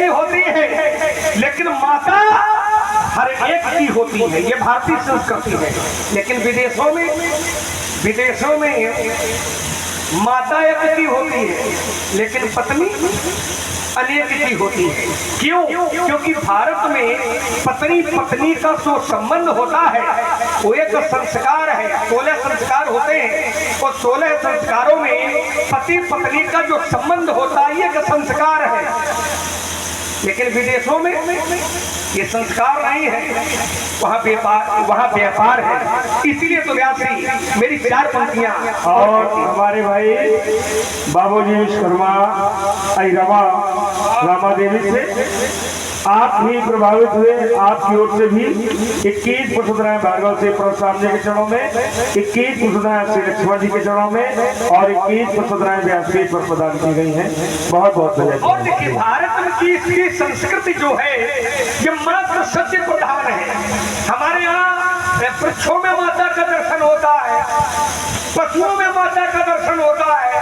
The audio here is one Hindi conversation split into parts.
की होती है, लेकिन माता हर एक की होती है। ये भारतीय संस्कृति है। लेकिन विदेशों में माता एक की होती है, लेकिन पत्नी अनेक की होती है। क्यों? क्योंकि भारत में पत्नी का जो संबंध होता है वो एक संस्कार है। 16 संस्कार होते हैं और 16 संस्कारों में पति पत्नी का जो संबंध होता है एक संस्कार है। लेकिन विदेशों में ये संस्कार नहीं है, वहाँ व्यापार है। इसीलिए तो व्यास जी मेरी 4 पंक्तियां और हमारे भाई बाबूजी विश्वकर्मा रामा देवी से आप भी प्रभावित हुए। आपकी ओर से भी 21 वसुंधराएं भार्गव से सामने के चरणों में, 21 वसुंधराएं श्री लक्ष्मण जी के चरणों में और 21 वसुंधराएं व्यासपीठ पर प्रदान की गई हैं। बहुत बहुत धन्यवाद। और देखिए भारत की इसकी संस्कृति जो है ये मात्र सत्य प्रधान है। हमारे यहाँ वृक्षों में माता का दर्शन होता है, पशुओं में माता का दर्शन होता है,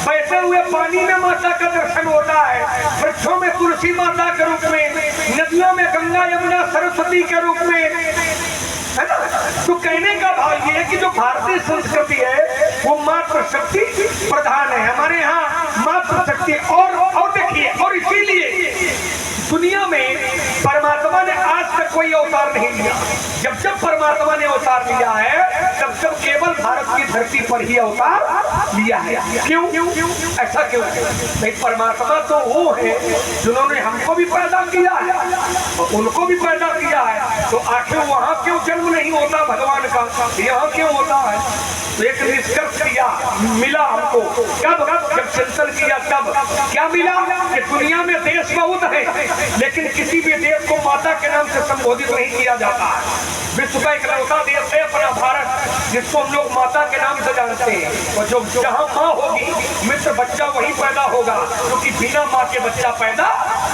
बहते हुए पानी में माता का दर्शन होता है, वृक्षों में तुलसी माता के रूप में, नदियों में गंगा यमुना सरस्वती के रूप में, है ना। तो कहने का भाव ये है कि जो भारतीय संस्कृति है वो मात्र शक्ति प्रधान है। हमारे यहाँ मात्र शक्ति और देखिए, और इसीलिए दुनिया में परमात्मा ने आज तक कोई अवतार नहीं लिया। जब परमात्मा ने अवतार लिया है तब केवल भारत की धरती पर ही अवतार लिया है। क्यों? ऐसा क्यों? नहीं, परमात्मा तो वो है जिन्होंने हमको भी पैदा किया है और उनको भी पैदा किया है। तो आखिर वहां क्यों जन्म नहीं होता भगवान का, यहाँ क्यों होता है? तो एक निष्कर्ष किया मिला हमको। कब? जब चिंतन किया तब क्या मिला कि दुनिया में देश बहुत है, लेकिन किसी भी देश को माता के नाम से संबोधित नहीं किया जाता है। विश्व का इकलौता देश है अपना भारत, जिसको हम लोग माता के नाम से जानते हैं। और जो जहाँ माँ होगी मित्र बच्चा वही पैदा होगा, क्योंकि बिना माँ के बच्चा पैदा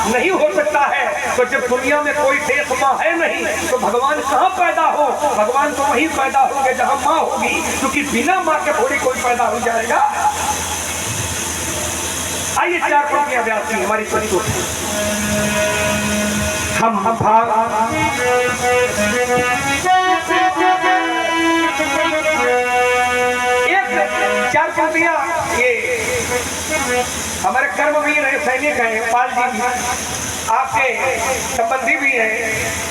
नहीं हो सकता है। तो जब दुनिया में कोई देश माँ है नहीं तो भगवान कहाँ पैदा हो? भगवान तो वही पैदा होंगे जहाँ माँ होगी, क्योंकि बिना माँ के थोड़ी कोई पैदा हो जाएगा। आइए 4 पंक्तियां व्यास की हमारी प्रस्तुत हम भाग एक 4 पंक्तियां ये हमारे कर्मवीर है, सैनिक हैं, पाल जी आपके संबंधी भी हैं।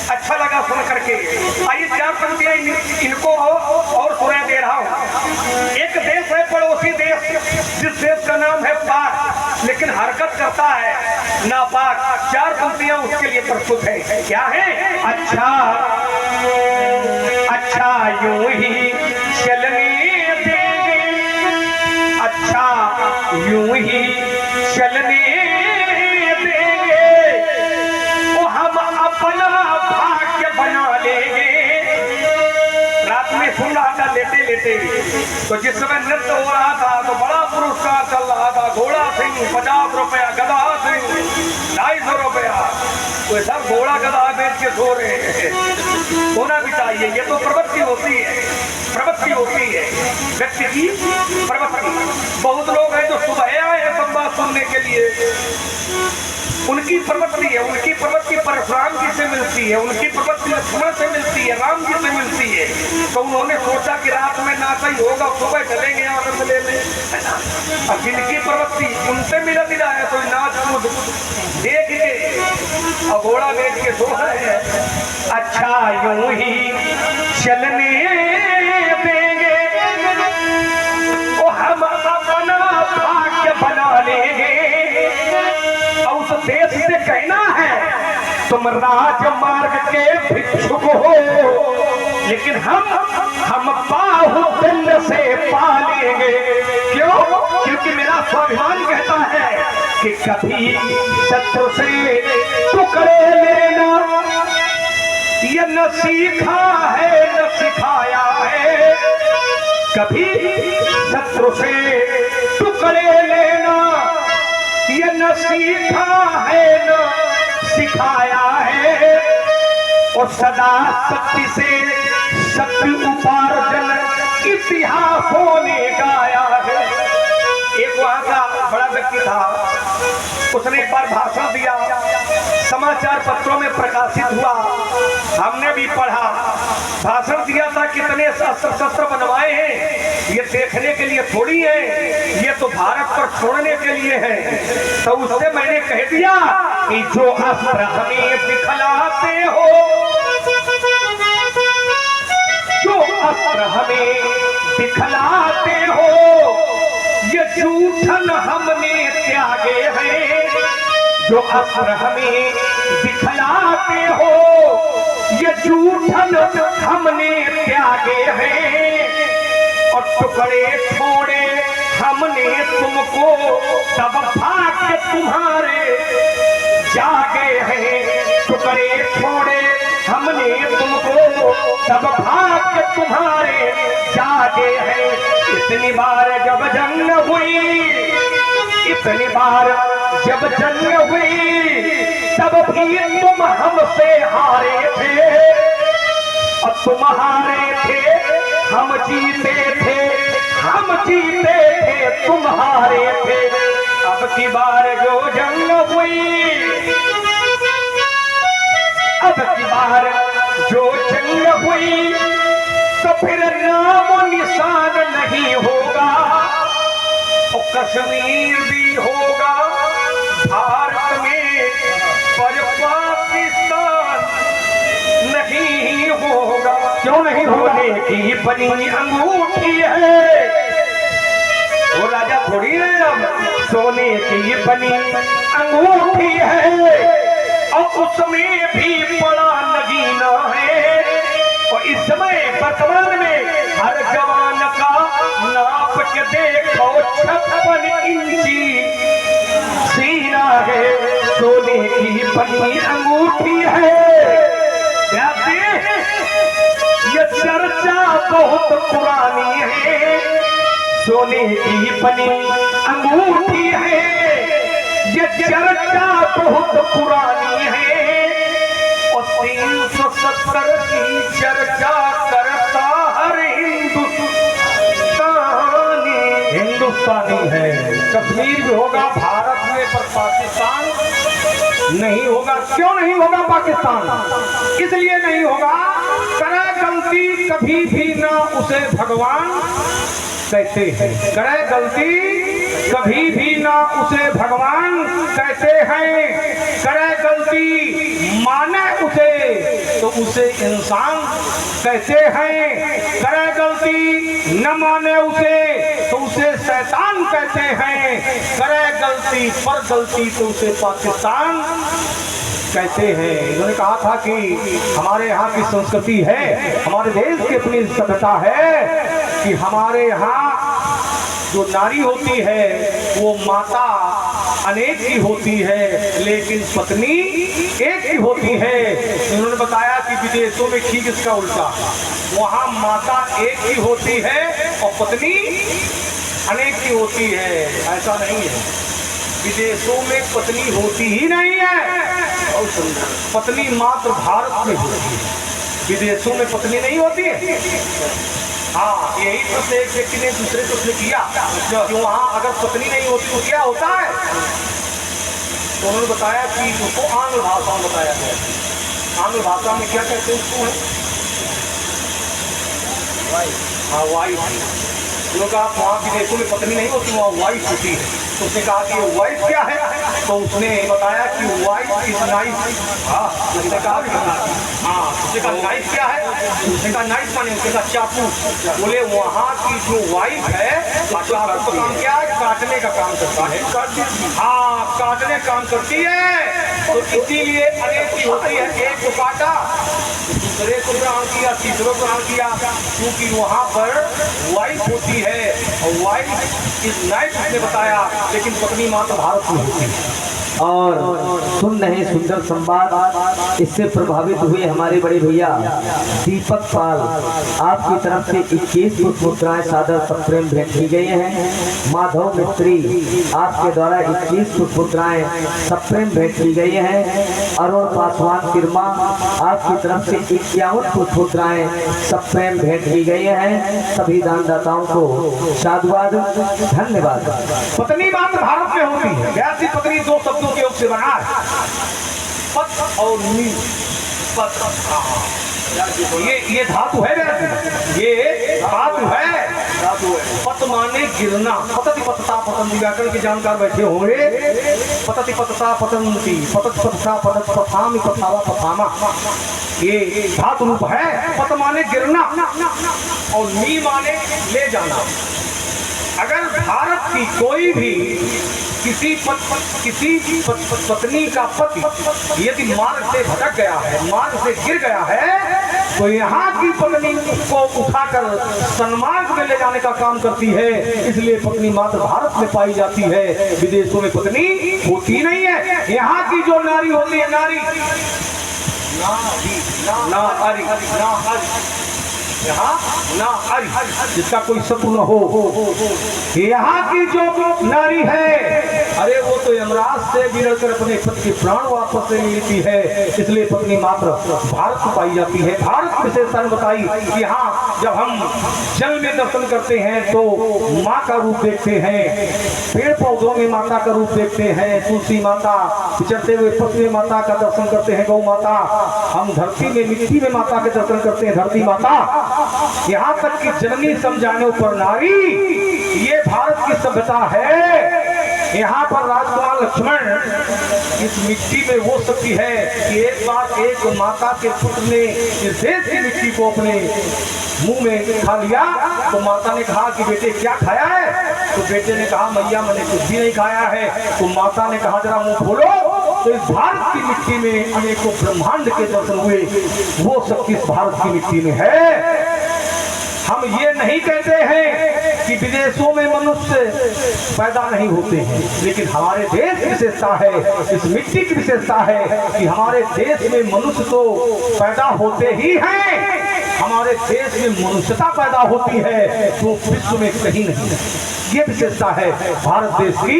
अच्छा लगा सुन करके। आइए 4 पंक्तियां इनको और सुना दे रहा हूँ। एक देश है पड़ोसी देश, जिस देश का नाम है पाक, लेकिन हरकत करता है नापाक। 4 पंक्तियां उसके लिए प्रस्तुत है। क्या है? अच्छा यूं ही चलने देंगे, अच्छा यूं ही चलने देंगे, वो हम अपना भाग्य बना लेंगे। रात में सुन रहा था लेटे लेटे, तो जिस समय नृत्य हो रहा था तो बड़ा पुरस्कार चल रहा था। घोड़ा सिंह 50 रुपया, गधा सिंह 250 रुपया। तो सब घोड़ा गधा बेच के सो रहे हैं। होना भी चाहिए, ये तो प्रवृत्ति होती है, प्रवृत्ति होती है व्यक्ति की प्रवृत्ति। बहुत लोग हैं जो सुबह आए हैं संवाद सुनने के लिए, उनकी प्रवृत्ति है, उनकी प्रवृत्ति परशुराम जी से मिलती है, उनकी प्रवृत्ति लक्ष्मण से मिलती है, राम जी से मिलती है। तो उन्होंने सोचा कि रात में नाचा ही होगा, सुबह चलेंगे आनंद लेने, है ना। अब जिनकी प्रवृत्ति उनसे मिला मिला है तो नाच कूद देख के और घोड़ा बेच के सो रहे हैं। अच्छा यूं ही चलने देंगे, वो हम अपना भाग्य बना लेंगे। उस देश से कहना है तुम राजमार्ग के भिक्षुक हो, लेकिन हम बाहुदंड से पालेंगे। क्यों? क्योंकि मेरा स्वाभिमान कहता है कि कभी शत्रु से टुकड़े लेना ये न सीखा है न सिखाया है। कभी शत्रु से टुकड़े लेना ये न सीखा है न सिखाया है। और सदा शक्ति से शक्ति उपार्जन इतिहासों ने गाया है। एक वहां का बड़ा व्यक्ति था, उसने एक बार भाषण दिया समाचार पत्रों में प्रकाशित हुआ, हमने भी पढ़ा, भाषण दिया था, कितने अस्त्र शस्त्र बनवाए हैं, ये देखने के लिए थोड़ी है, ये तो भारत पर छोड़ने के लिए है। तो उससे मैंने कह दिया कि जो अस्त्र हमें दिखलाते हो, जो अस्त्र हमें दिखलाते हो, ये जूठन हमने त्यागे हैं। जो अस्त्र हमें दिखलाते हो, ये जूठन हमने त्यागे हैं। और टुकड़े छोड़े हमने तुमको, तब भाग्य तुम्हारे जागे हैं। टुकड़े छोड़े हमने तुमको, तब भाग्य तुम्हारे जागे हैं। इतनी बार जब जंग हुई, इतनी बार जब जंग हुई, तब भी तुम हमसे हारे थे। और तुम हारे थे, हम जीते थे, हम जीते थे, तुम हारे थे। अब की बार जो जंग हुई, अब की बार जो जंग हुई, तो फिर नाम निशान नहीं होगा। और कश्मीर भी होगा भारत में, पर पाकिस्तान नहीं होगा। क्यों नहीं होगा? सोने की बनी अंगूठी है, वो राजा थोड़ी है, अब सोने की बनी अंगूठी है, और उसमें भी बड़ा नगीना है। और इस समय वर्तमान में हर जवान का नाप के देखो 56 इंची सीना है। सोने की बनी अंगूठी है। ये चर्चा बहुत पुरानी है। सोने की बनी अंगूठी है, ये चर्चा बहुत पुरानी है। और 370 की चर्चा करता हर हिंदुस्तानी है। कश्मीर भी होगा भारत में, पर पाकिस्तान नहीं होगा। क्यों नहीं होगा पाकिस्तान? इसलिए नहीं होगा, करे गलती कभी भी ना उसे भगवान कहते हैं। करे गलती कभी भी ना उसे भगवान कहते हैं। करे गलती माने उसे तो उसे इंसान कहते हैं। करे गलती न माने उसे तो उसे शैतान कहते हैं। करे गलती पर गलती तो उसे पाकिस्तान कहते हैं। इन्होंने कहा था कि हमारे यहाँ की संस्कृति है, हमारे देश की अपनी सभ्यता है कि हमारे यहाँ जो नारी होती है वो माता अनेक की होती है, लेकिन पत्नी एक की होती है। उन्होंने बताया कि विदेशों में ठीक इसका उल्टा, वहाँ माता एक की होती है और पत्नी अनेक की होती है। ऐसा नहीं है, विदेशों में पत्नी होती ही नहीं है। और पत्नी मात्र भारत में होती है, विदेशों में पत्नी नहीं होती है। हाँ, यही प्रश्न एक व्यक्ति ने दूसरे प्रश्न किया कि वहाँ अगर पत्नी नहीं होती तो क्या होता है? तो उन्होंने बताया कि उसको आंग्ल भाषा में बताया गया। आंग्ल भाषा में क्या कहते हैं उसको? हाँ, वाइफ। लोग आप वहाँ विदेशों में पत्नी नहीं होती, वहाँ वाइफ होती है। तो उसने कहा कि वाइफ क्या है? तो उसने बताया कि वाइफ इज नाइफ। हाँ, उसने कहा हाँ, उसने कहा नाइफ क्या है? उसने कहा नाइफ माने, उसने कहा चाकू। बोले वहाँ की जो वाइफ है चाकू का काम क्या है? काटने का काम करता है। हाँ, काटने काम करती है। तो इसीलिए अनेक की होती है, एक को काटा, दूसरे को ग्रहण किया, तीसरे को ग्रहण किया, क्योंकि वहाँ पर वाइफ होती है और वाइफ इज नाइफ उसने बताया, लेकिन पत्नी मात्र भारत में होती है। और सुन रहे सुंदर संवाद, इससे प्रभावित हुए हमारे बड़े भैया दीपक पाल, आपकी तरफ से 21 पुष्पमुद्राएं सादर सप्रेम भेंट की गई हैं। माधव मिस्त्री, आपके द्वारा 21 पुष्पमुद्राएं सप्रेम भेंट की गई हैं। अरुण पासवान किरमा, आपकी तरफ से 51 पुष्पमुद्राएं सप्रेम भेंट की गई हैं। सभी दानदाताओं को साधुवाद, धन्यवाद। पत्नी मात्र भारत में होती है। वैसी पत्नी दो शब्दों के योग से बना है। पत और नी, पत। ये धातु है वैसे, ये धातु है, धातु है। पत माने गिरना, पतति पतता पतंती, व्याकरण के जानकार बैठे होंगे। पतति पतता पतंती, पतति पतता पतत पथामि पथावा पथामा, ये धातु रूप है। पत माने गिरना और नी माने ले जाना। अगर भारत की कोई भी किसी पत्नी का पति यदि मार्ग से भटक गया है, मार्ग से गिर गया है, तो यहाँ की पत्नी को उठाकर सन्मार्ग में ले जाने का काम करती है। इसलिए पत्नी मात्र भारत में पाई जाती है, विदेशों में पत्नी होती नहीं है। यहाँ की जो नारी होती है, नारी यहाँ ना हरि, जिसका कोई शत्रु न हो। यहाँ की जो नारी है, अरे वो तो यमराज से गिरकर अपने पति के प्राण वापस ले लेती है। इसलिए पत्नी मात्र भारत में पाई जाती है। भारत विशेषता ने बताई कि हाँ, जब हम जल में दर्शन करते हैं तो माँ का रूप देखते हैं, पेड़ पौधों में माता का रूप देखते हैं, तुलसी माता, विचरते हुए पशु में माता का दर्शन करते हैं, गौ माता। हम धरती में, मिट्टी में माता के दर्शन करते हैं, धरती माता। यहाँ तक कि जननी समझाने पर नारी, ये भारत की सभ्यता है। यहाँ पर राजकुमार लक्ष्मण इस मिट्टी में वो शक्ति है कि एक बार एक माता के पुत्र ने इस देश की मिट्टी को अपने मुंह में खा लिया। तो माता ने कहा कि बेटे क्या खाया है? तो बेटे ने कहा मैया मैंने कुछ भी नहीं खाया है। तो माता ने कहा जरा मुंह खोलो। तो इस भारत की मिट्टी में अनेकों ब्रह्मांड के दर्शन हुए। वो शक्ति इस भारत की मिट्टी में है। हम ये नहीं कहते हैं कि विदेशों में मनुष्य पैदा नहीं होते हैं, लेकिन हमारे देश की विशेषता है, इस मिट्टी की विशेषता है कि हमारे देश में मनुष्य तो पैदा होते ही हैं। हमारे देश में मनुष्यता पैदा होती है तो विश्व में कहीं नहीं। ये विशेषता है भारत देश की।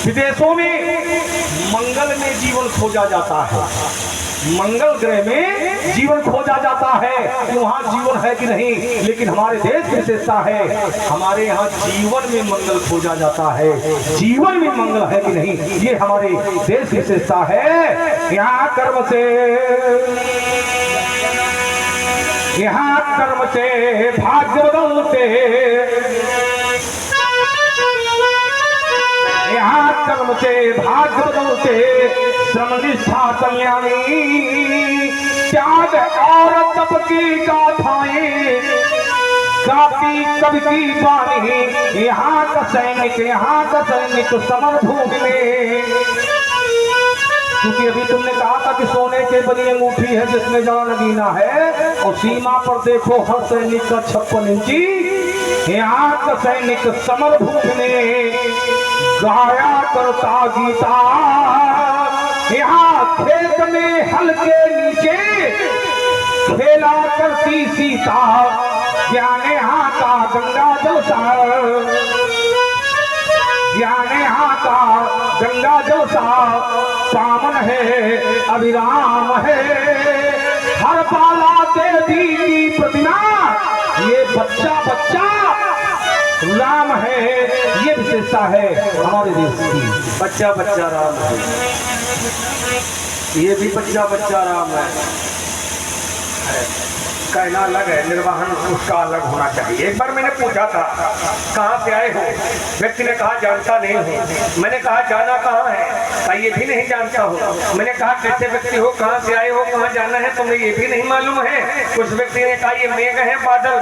विदेशों में मंगल में जीवन खोजा जाता है, मंगल ग्रह में जीवन खोजा जाता है कि वहाँ जीवन है कि नहीं। लेकिन हमारे देश की विशेषता है, हमारे यहाँ जीवन में मंगल खोजा जाता है। जीवन में मंगल है कि नहीं, ये हमारे देश की विशेषता है। यहाँ कर्म से भाग्य बदलते, यहाँ कर्म से भाग्य बदलते, श्रम निष्ठा कल्याणी, त्याग और तप की गाथाएं गाती कवि की बानी। यहाँ का सैनिक समर भूमि में। क्योंकि अभी तुमने कहा था कि सोने के बनी अंगूठी है जिसमें जड़ा नगीना है, और सीमा पर देखो हर सैनिक का 56 इंची। यहाँ का सैनिक समर भूमि में गाया करता गीता। यहाँ खेत में हल के नीचे खेला करती सीता। ज्ञान यहाँ का गंगा जल सा, ज्ञान यहाँ का गंगा जल सा पावन है, अभिराम है। हर बाला देवी की प्रतिमा, ये बच्चा राम है। ये विशेषता है हमारे देश की। बच्चा राम है, ये भी बच्चा राम है। कहना अलग है, निर्वाहन उसका अलग होना चाहिए। एक बार मैंने पूछा था कहाँ से आए हो, व्यक्ति ने कहा जानता नहीं हूँ। मैंने कहा जाना कहाँ है? ये भी नहीं जानता हूँ। मैंने कहा कैसे व्यक्ति हो, कहाँ से आए हो, कहाँ जाना है, तुम्हें ये भी नहीं मालूम है? उस व्यक्ति ने कहा ये मेघ है, बादल,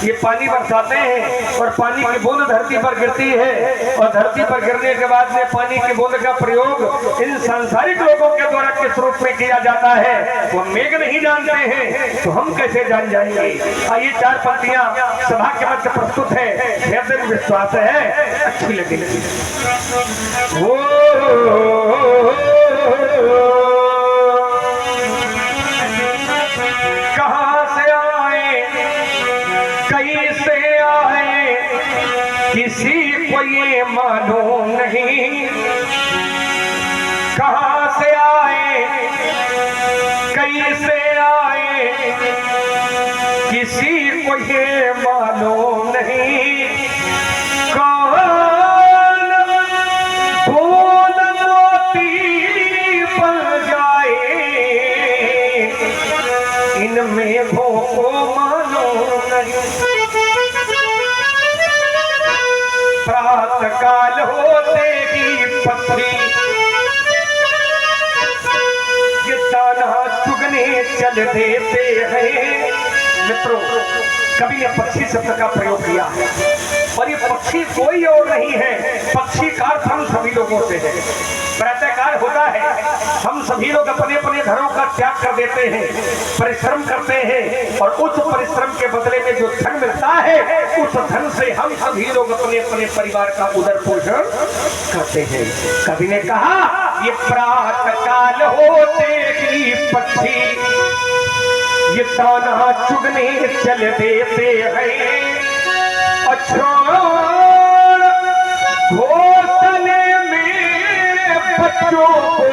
ये पानी बरसाते हैं और पानी की बूंद धरती पर गिरती है, और धरती पर गिरने के बाद में पानी की बूंद का प्रयोग इन सांसारिक लोगों के द्वारा किस रूप में किया जाता है, वो मेघ नहीं जानते हैं तो हम कैसे जान जाएंगे? ये 4 पंक्तियां सभा के मध्य प्रस्तुत है। हृदय में विश्वास है अच्छी लगेगी। कहाँ से आए, कैसे आए, किसी को ये मालूम नहीं। कहाँ से आए, कैसे आए, किसी को ये मालूम नहीं। कौन बूंद मोती बन जा काल होते ही पक्षी ये दाना चुगने चल देते हैं। मित्रों, कवि ने पक्षी शब्द का प्रयोग किया है और ये पक्षी कोई और नहीं है, पक्षी का अर्थ हम सभी लोगों से है। प्रातःकाल होता है, हम सभी लोग अपने अपने घरों का त्याग कर देते हैं, परिश्रम करते हैं और उस परिश्रम के बदले में जो धन मिलता है उस धन से हम सभी लोग अपने अपने परिवार का उदर पोषण करते हैं। कवि ने कहा ये प्रातःकाल होते ही पक्षी ये दाना चुगने चल देते हैं। घोंसले में बच्चों को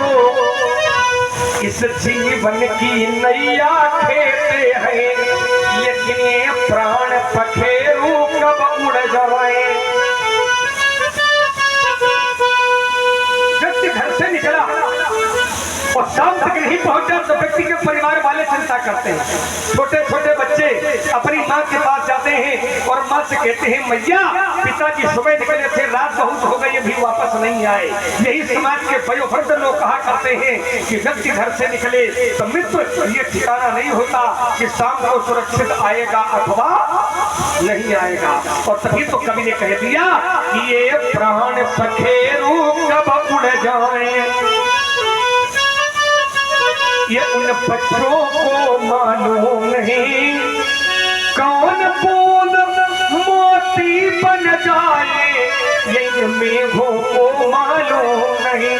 इस जीवन की नैया खेते हैं, लेकिन ये प्राण पखेरु कब उड़ जाए। व्यक्ति घर से निकला और शाम तक नहीं पहुंचा तो व्यक्ति के परिवार वाले चिंता करते हैं। छोटे छोटे बच्चे अपनी माँ के पास जाते हैं और माँ से कहते हैं मैया पिताजी सुबह निकले थे, रात बहुत हो गई, अभी वापस नहीं आए। यही समाज के वयोवृद्ध लोग कहा करते हैं कि व्यक्ति घर से निकले तो मित्र ये ठिकाना नहीं होता कि शाम को सुरक्षित आएगा अथवा नहीं आएगा। और तभी तो कवि ने कह दिया कि ये प्राण पखेरु कब उड़ जाए। ये उन बच्चों को मालूम नहीं कौन बूंद मोती बन जाए, ये इन मेघों को मालूम नहीं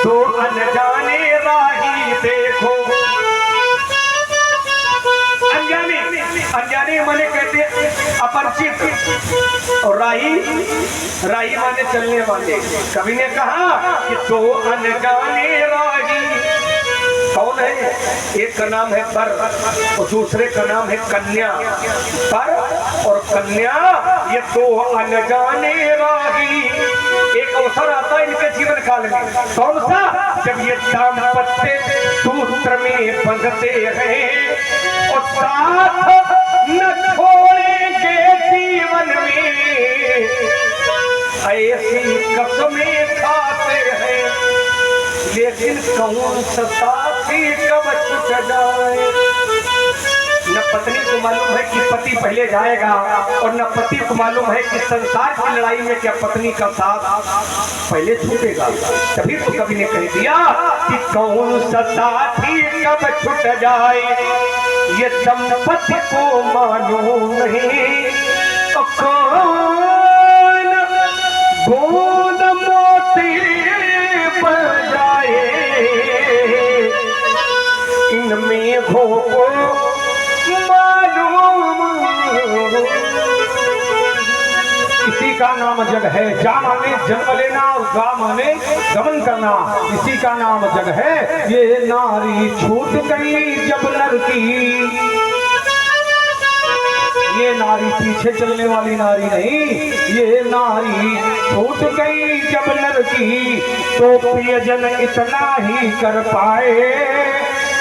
दो अनजाने राही देखो। अनजाने अनजाने माने कहते अपरिचित और राही राही माने चलने वाले। कवि ने कहा कि दो अनजाने राही कौन है? एक का नाम है पर और दूसरे का नाम है कन्या। पर और कन्या ये दो अनजाने राही। एक अवसर आता है इनके जीवन काल में, कौन सा? जब ये दाम्पत्य सूत्र में बंधते हैं और साथ न छोड़ेंगे जीवन में, ऐसी कसमें खाते हैं, लेकिन कौन सा साथी कब छूट जाए। न पत्नी को मालूम है कि पति पहले जाएगा और न पति को मालूम है कि संसार की लड़ाई में क्या पत्नी का साथ पहले छूटेगा। तभी तो कवि ने कह दिया कि कौन सा साथी कब छूट जाए, ये दंपति को मालूम नहीं। तो कौन बूंद मोती बन जाए, इन मेघों को मालूम। इसी का नाम जग है। जा माने जन्म लेना और गा माने गमन करना, इसी का नाम जग है। ये नारी छूट गई जब नर की, ये नारी पीछे चलने वाली नारी नहीं, ये नारी छूट गई जब नर की, तो प्रियजन इतना ही कर पाए,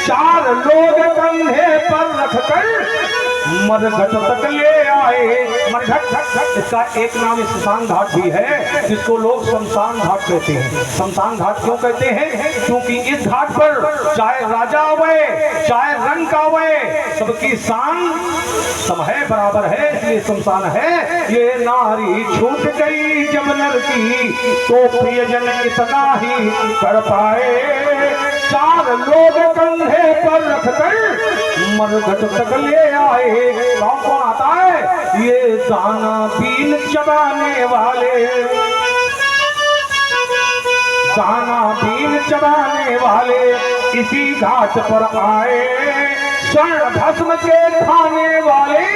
चार लोग कंधे पर रखकर मरघट तक ले आए। मरघट इसका एक नाम शमशान घाट भी है, जिसको लोग शमशान घाट कहते हैं। शमशान घाट क्यों कहते हैं? क्योंकि इस घाट पर चाहे राजा आवे चाहे रंग आवे, सबकी शान सब है, बराबर है, इसलिए शमशान है। ये नारी छूट गई जब नर की, तो प्रियजन इतना ही कर पाए, चार लोग कंधे पर रखकर मरघट तक ले आए। कौन कौन आता है? ये दाना बीन चबाने वाले, दाना बीन चबाने वाले इसी घाट पर आए, स्वर्ण भस्म के खाने वाले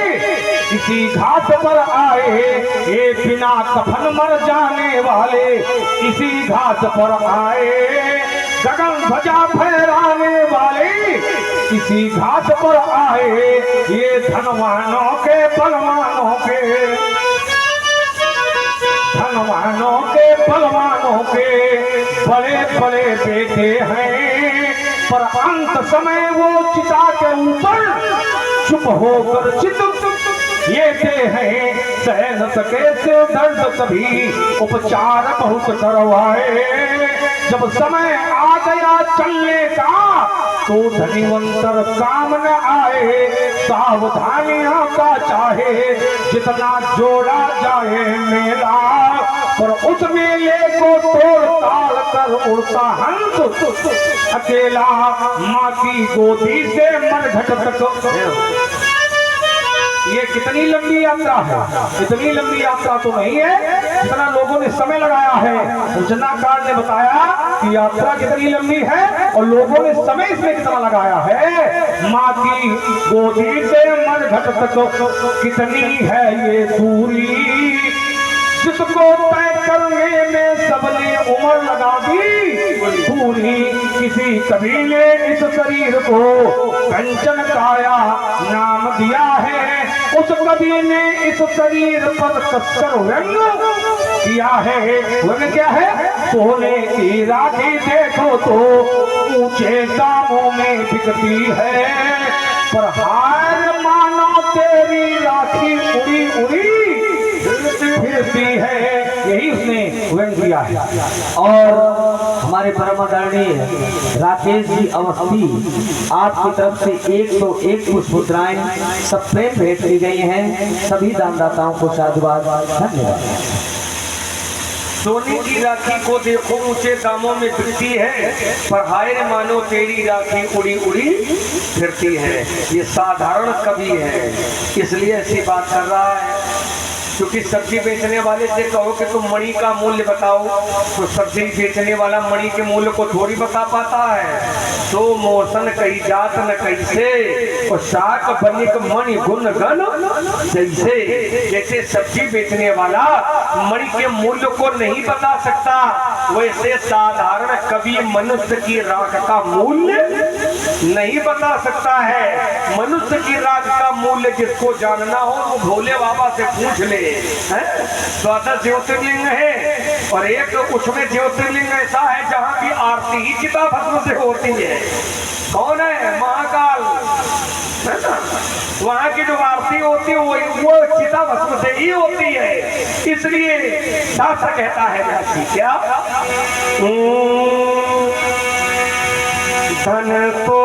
इसी घाट पर आए, ये बिना कफन मर जाने वाले इसी घाट पर आए, गगन ध्वजा फहराने वाले इसी घाट पर आए, ये धनवानों के बलवानों के, धनवानों के बलवानों के बड़े बड़े बेटे हैं, पर अंत समय वो चिता के ऊपर चुप होकर चित ये हैं सह न सके से दर्द कभी उपचार बहुत करवाए। जब समय आ गया चलने का तो धनीवंतर काम न आए। सावधानियां का चाहे जितना जोड़ा जाए मेला, पर उस मेले को तोड़ ताल कर उड़ता हंस अकेला। माँ की गोदी से मरघट तक ये कितनी लंबी यात्रा है। इतनी लंबी यात्रा तो नहीं है जितना लोगों ने समय लगाया है। रचनाकार ने बताया कि यात्रा कितनी लंबी है और लोगों ने समय इसमें कितना लगाया है। माँ की गोदी से मरघट तक कितनी है ये दूरी, जिसको तय करने में सबने उम्र लगा दी पूरी। किसी कबीले इस शरीर को कंचन काया नाम दिया है। उस कबीले ने इस शरीर पर कसकर व्यंग किया है। व्यंग क्या है? सोने की राखी देखो तो ऊंचे दामों में बिकती है, पर हार मानो तेरी राखी उड़ी उड़ी फिरती है। यही उसने व्यंग किया है। और हमारे परम आदरणीय राकेश जी अवस्थी आपकी तरफ से 101 पुष्प मुद्राएं सब प्रेम भेंट की गई हैं। सभी दानदाताओं को साधुवाद, धन्यवाद। सोने की राखी को देखो ऊंचे दामों में बिकती है, पर हाय रे मानो तेरी राखी उड़ी उड़ी फिरती है। ये साधारण कवि है, इसलिए ऐसी बात कर रहा है। क्योंकि सब्जी बेचने वाले से कहो कि तुम मणि का मूल्य बताओ, तो सब्जी बेचने वाला मणि के मूल्य को थोड़ी बता पाता है। तो मोसन कही जात न कैसे और शाक बनिक मणि गुण गण जैसे। जैसे सब्जी बेचने वाला मणि के मूल्य को नहीं बता सकता, वैसे साधारण कवि मनुष्य की राख का मूल्य नहीं बता सकता है। मनुष्य की राख का मूल्य जिसको जानना हो वो भोले बाबा से पूछ ले। 12 ज्योतिर्लिंग है और एक उसमें ज्योतिर्लिंग ऐसा है जहाँ की आरती ही चिता भस्म से होती है। कौन है? महाकाल, है ना? वहाँ की जो आरती होती है वो चिता भस्म से ही होती है। इसलिए शास्त्र कहता है क्या, धन को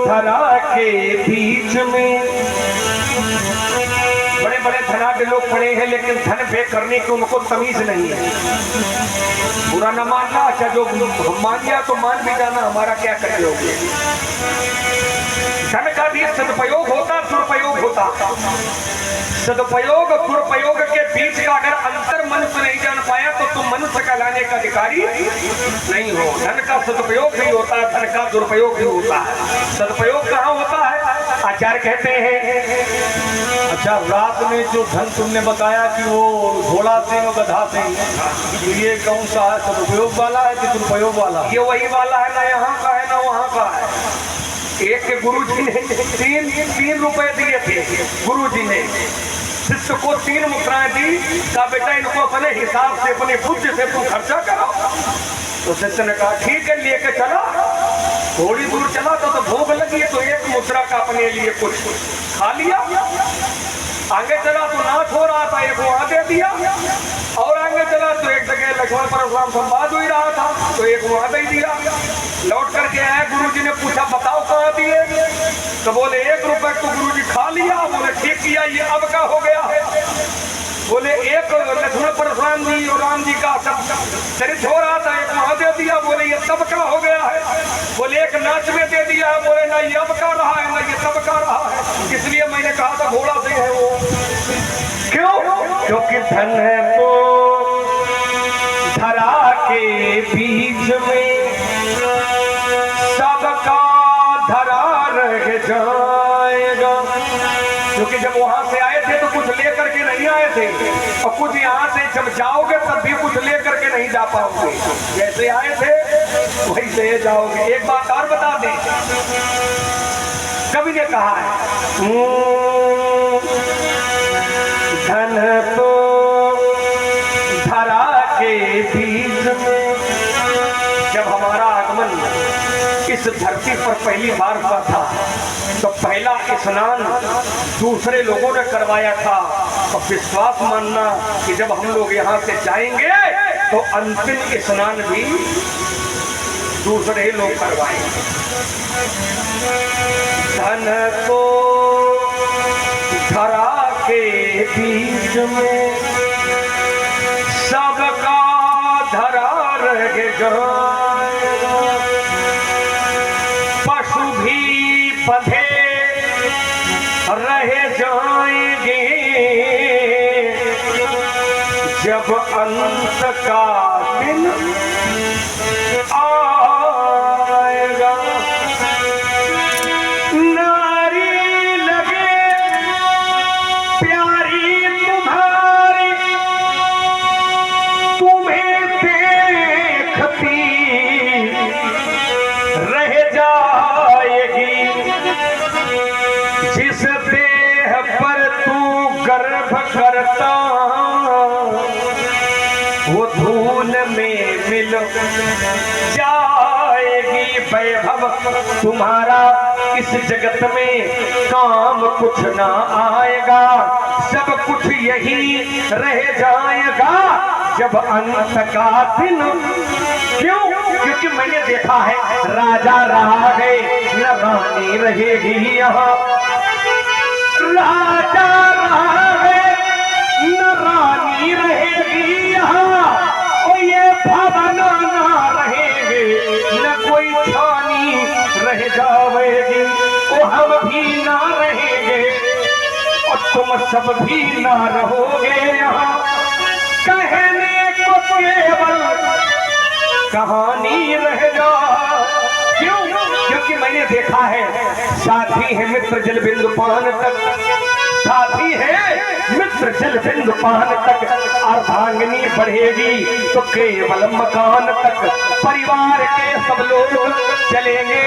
धरा के बीच में बड़े बड़े धनाढ्य लोग पड़े हैं, लेकिन धन व्यय करने की उनको तमीज नहीं है। बुरा न मानना, अच्छा जो मान लिया तो मान भी जाना, हमारा क्या कर लोगे। धन का भी सदुपयोग होता, दुरुपयोग होता। सदुपयोग दुरुपयोग के बीच का अगर अंतर मनुष्य नहीं जान पाया तो तुम मनुष्य कहलाने का अधिकारी नहीं हो। धन का सदुपयोग भी होता है, धन का दुरुपयोग भी होता है। सदुपयोग कहाँ होता है? आचार्य कहते हैं, अच्छा रात में जो धन तुमने बताया कि वो घोड़ा से और गधा से, ये कौन सा है? सदुपयोग वाला है कि दुरुपयोग वाला? ये वही वाला है, ना यहाँ का है ना वहाँ का है। एक के गुरुजी ने तीन रुपए दिए थे। गुरुजी ने शिष्य को 3 मुद्राएं दी, कहा बेटा इनको अपने हिसाब से अपने बुद्धि से तुम खर्चा करो। तो शिष्य ने कहा ठीक है, लेके चला। थोड़ी दूर चला तो भूख लगी, तो 1 मुद्रा का अपने लिए कुछ खा लिया। आगे चला तो नाच हो रहा था, 1 वहां दे दिया। और आगे चला तो एक जगह लक्ष्मण परशुराम संवाद हो ही रहा था, तो 1 वहां दे दिया। लौट करके आया, गुरुजी ने पूछा बताओ कहाँ दिए? तो बोले 1 रुपए तो गुरुजी खा लिया। बोले ठीक किया, ये अब का हो गया है? बोले 1 लक्ष्मण परशुराम जी और राम जी का चरित्र हो रहा था, 1 वहां दे दिया। बोले ये तब का हो गया है? बोले 1 नाच में दे दिया। बोले ना ये अब का रहा है ना ये तब का रहा है। इसलिए मैंने कहा था घोड़ा से है वो। क्यों? क्योंकि धन है तो धरा के बीच में सबका धरा रह जाएगा। क्योंकि जब वहां से आए थे तो कुछ लेकर के नहीं आए थे, और कुछ यहाँ से जब जाओगे तब भी कुछ लेकर के नहीं जा पाओगे। जैसे आए थे वैसे जाओगे। एक बात और बता दें, कवि ने कहा है धन तो धरा के बीच में। जब हमारा आगमन इस धरती पर पहली बार हुआ था तो पहला स्नान दूसरे लोगों ने करवाया था। तो विश्वास मानना कि जब हम लोग यहाँ से जाएंगे तो अंतिम स्नान भी दूसरे लोग करवाएंगे। धन को धरा के बीच में सबका धरा रह जाएगा, पशु भी बंधे रह जाएंगे, जब अंत का दिन आएगा। नारी लगे प्यारी तुम्हारी, तुम्हें देखती रह जाएगी, जिस देह पर तू गर्भ करता वो धूल में मिल जाएगी। वैभव तुम्हारा इस जगत में काम कुछ ना आएगा, सब कुछ यही रह जाएगा जब अंत का दिन। क्यों? क्योंकि मैंने देखा है राजा रहा है न रानी रहेगी यहाँ, राजा रहा है न रानी रहेगी यहाँ, और ये भवन ना रहेंगे न कोई छानी रह जाएगी, वो हम भी ना रहेंगे और तुम सब भी ना रहोगे यहाँ। कहने को केवल कहानी रह जा। क्यों? क्योंकि मैंने देखा है साथी है मित्र जल बिंदु पान तक, साथी है मित्र जल बिंदु पान तक, अर्धांगिनी बढ़ेगी तो केवल मकान तक। परिवार के सब लोग चलेंगे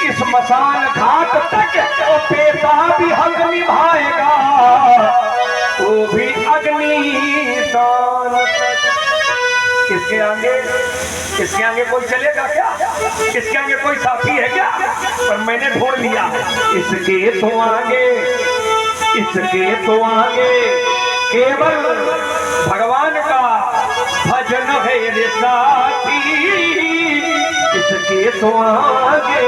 इस मसान घाट तक, तो बेटा भी हक निभाएगा वो भी अग्निदान। इसके आगे कोई चलेगा क्या? इसके आगे कोई साथी है क्या? पर मैंने ढूंढ लिया इसके तो आगे, इसके तो आगे केवल भगवान का भजन है रे साथी, इसके तो आगे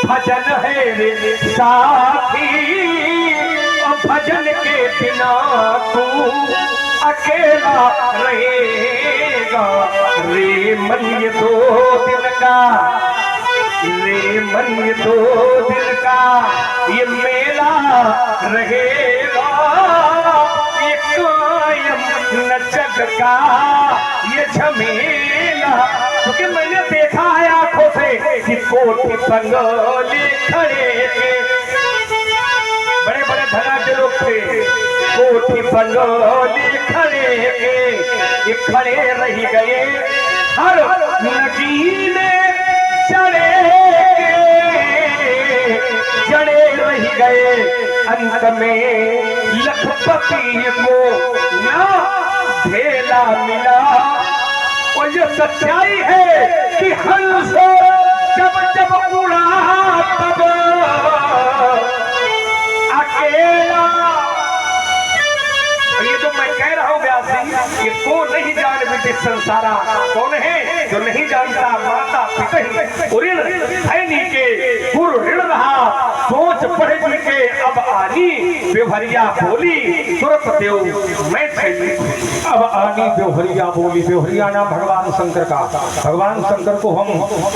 भजन है रे साथी, और भजन के बिना तू अकेला रहेगा। रे मन ये 2 दिन का, रे मन ये 2 दिन का ये मेला रहेगा, ये कायम न जग का ये झमेला। क्योंकि मैंने देखा है आंखों से कि कोठी बंगले खड़े थे, बड़े बड़े धनाढ्य लोग थे, कोठी बंगले खड़े थे, ये खड़े रह गए हर नगीने चढ़े रह गए। अंत में लखपति को ना ढेला मिला, और ये सच्चाई है कि हंस जब जब उड़ा तब अकेला। ये जो मैं कह रहा हूँ व्यास जी, ये को नहीं जान बेटे संसारा। कौन है जो नहीं जानता? माता पिता ऋण है नी के गुरु ऋण रहा, सोच पढ़े जी के अब आनी बेवहरिया बोली तुरंत देव मैं थैली। अब आनी बेवहरिया बोली। बेवहरिया नाम भगवान शंकर का। भगवान शंकर को हम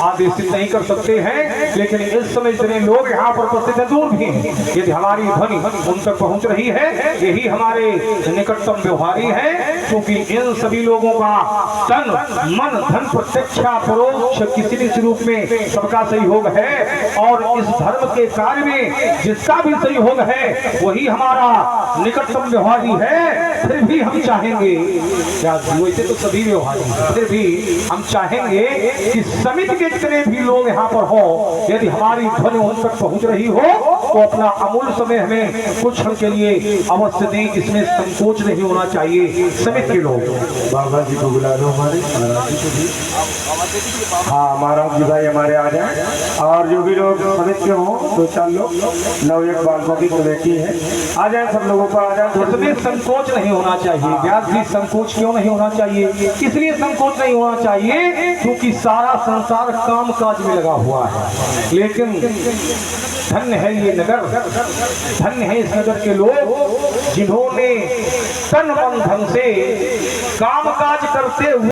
आदेशित नहीं कर सकते हैं, लेकिन इस समय इतने लोग यहाँ पर उपस्थित हैं, दूर भी हैं, यदि हमारी ध्वनि उन तक पहुँच रही है, यही हमारे निकटतम व्यवहारी है। क्योंकि इन सभी लोगों का तन मन धन प्रत्यक्षा परोक्ष किसी न किसी रूप में सबका सहयोग है, और इस धर्म के कार्य में जिसका भी सहयोग है है वही हमारा निकटतम व्यवहारी है, फिर भी हम चाहेंगे, क्या वैसे तो सभी व्यवहारी हैं, फिर भी हम चाहेंगे कि समिति के जितने भी लोग यहाँ पर हो, यदि हमारी ध्वनि उन तक पहुँच रही हो तो अपना अमूल्य समय हमें कुछ क्षण के लिए अवश्य दें। इसमें संकोच नहीं होना चाहिए। समिति के लोग बाबा जी को बुला लो, हमारे महाराज जी को भी। हाँ महाराज जी भाई हमारे आ जाए, और जो भी लोग समिति के हों 2-4 लोग, 9-1 बालकों की कमेटी है, आ जाए सब लोगों को, आ जाए। इसमें संकोच नहीं होना चाहिए। व्यास जी संकोच क्यों नहीं होना चाहिए? इसलिए संकोच नहीं होना चाहिए क्योंकि सारा संसार काम काज में लगा हुआ है, लेकिन धन्य है ये नगर, धन्य है इस नगर के लोग जिन्होंने तन मन धन से काम काज करते हुए